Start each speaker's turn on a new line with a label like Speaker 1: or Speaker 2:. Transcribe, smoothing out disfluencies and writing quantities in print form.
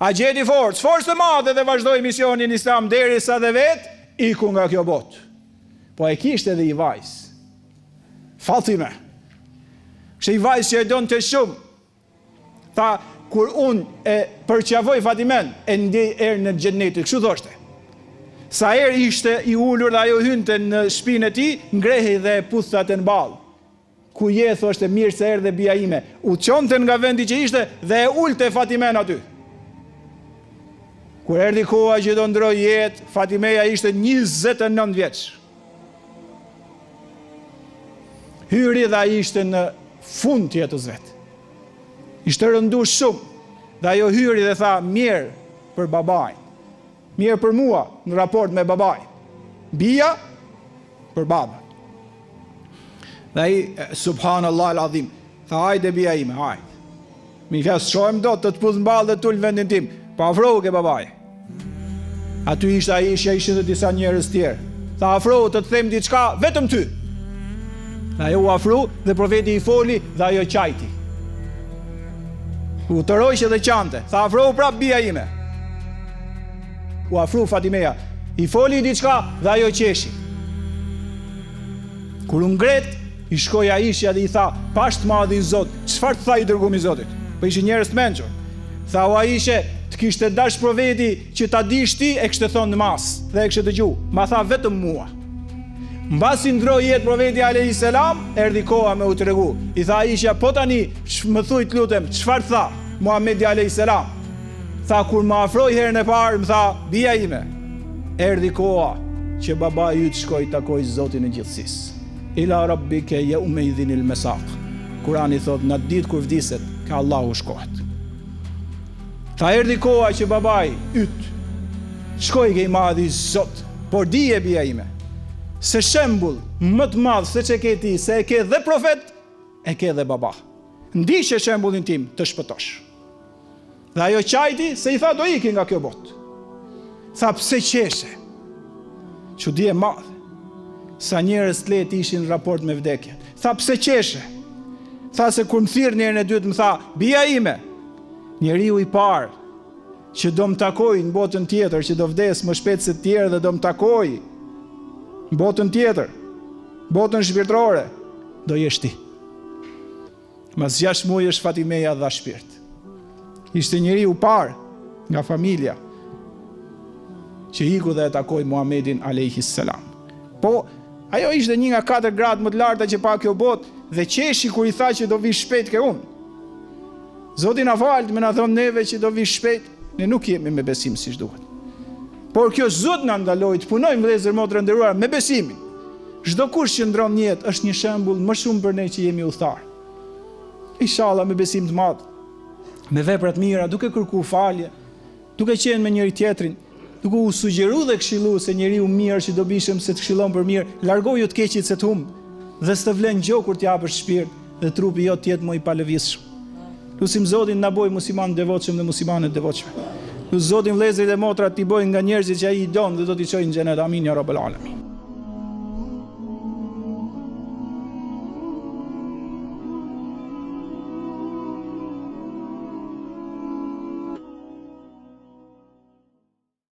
Speaker 1: A gjeti forcë të madhe dhe vazhdoi misionin islam derisa dhe vetë iku nga kjo botë. Po e kishte edhe i vajzë, Fatime. Kështë i vajzë që e donë të shumë. Tha, kur unë e përqavoj Fatimen, e ndjej erë në xhennetin, kështu thoshte. Sa erë ishte i ullur dhe ajo hynte në shpinë e tij, ngrehej dhe e puthate në ballë. Ku je, thoshte, mirë se erdhe bia ime. U çonte nga vendi që ishte dhe e ulte Fatimen aty. Kur erdhi koha që do ndroj jetë, Fatimeja ishte 29 vjeç. Hyri dhe ai ishte në fund të jetës vetë. Ishte rëndu shumë. Dhe ajo hyri dhe tha, mirë për babajnë. Mirë për mua në raport me babajnë. Bia për baba. Dhe ai, subhanallah al-azim, tha, hajde bia ime, hajde. Mi fjasë shohem do të pudh mballë dhe tull vendin tim. Pa afrohu ke babaj. Aty ishte ai që ishin dhe disa njerëz tjerë. Tha, afrohu të them diçka vetëm ty. Dhe ajo u afru dhe profeti i foli dhe ajo qajti. U tërojshë dhe qante. Tha, afrohu prap bia ime. U afru Fatimeja. I foli diçka dhe ajo qeshi. Kur u ngret, i shkoi Aisha dhe i tha, pasht madhi i Zot, çfarë tha i dërgumi i Zotit? Po ishin njerëz të mençur. Tha, o Aisha, të kishte dash profeti që ta dish ti, e kishte thonë në mas dhe e kishte dëgju. Ma tha vetëm mua. Mbasi ndroi jetë profeti alayhis salam, erdhi koha me u tregu. I tha Aisha, po tani, më thuj të lutem, çfarë tha Muhamedi alayhis salam? Tha, kur më afroi herën e parë, më tha, bia ime, erdhi koha që baba yt shkoi takoj Zotin e gjithësisë. Ila rabbike yawma idhinil mesaq. Kurani thot, në ditë kur vdiset, ka Allahu shkohet. Tha, erdhi koha që babai yt shkoi ke i madhi Zot, por dije bia ime, se shembull më të madh se që ke ti, se e ke dhe profet, e ke dhe baba. Ndiqe shembullin tim të shpëtosh. Dhe ajo qajti se i tha do iki nga kjo botë. Tha, pse qeshe? Çudi e madhe. Sa njerëz të lehtë ishin në raport me vdekjen. Tha, pse qeshe? Tha, se kur më thirr njerën e dytë më tha, bia ime, njeriu i parë që do më takoj në botën tjetër, që do vdes më shpejt se të tjerë dhe do më takoj në botën tjetër, botën shpirtërore, do jesh ti. Mas 6 muaj është Fatimeja dha shpirt. Ishte njeriu i parë nga familja që iku dhe e takoi Muhamedin alayhis salam. Po, ajo ishte një nga 4 gradë më të larta që pa kjo botë dhe qeshi kur i tha që do vi shpejt ke unë. Zoti na fal, më na thon neve që do vi shpejt, ne nuk jemi me besim siç duhet. Por kjo Zot na ndaloi të punojmë vëllezër motra nderuar me besimin. Çdo kush që ndron në jetë është një shembull më shumë për ne që jemi udhëtar. Inshallah me besim të madh, me vepra të mira, duke kërkuar falje, duke qenë me njëri tjetrin, duke u sugjeruar dhe këshilluar se njeriu mirë që do bishëm se të këshillon për mirë, largoju të keqit se të humb dhe s'të vlen gjë kur t'japësh shpirt dhe trupi jot të jetë më i palëvizshëm. Lutim Zotin na bëj musliman devotshëm dhe muslimane devotshme. Zotin vëllezërit dhe motrat t'i bëjë nga njerëzit që ai i don dhe do t'i çojë në xhenet. Amin ya rabbal alamin.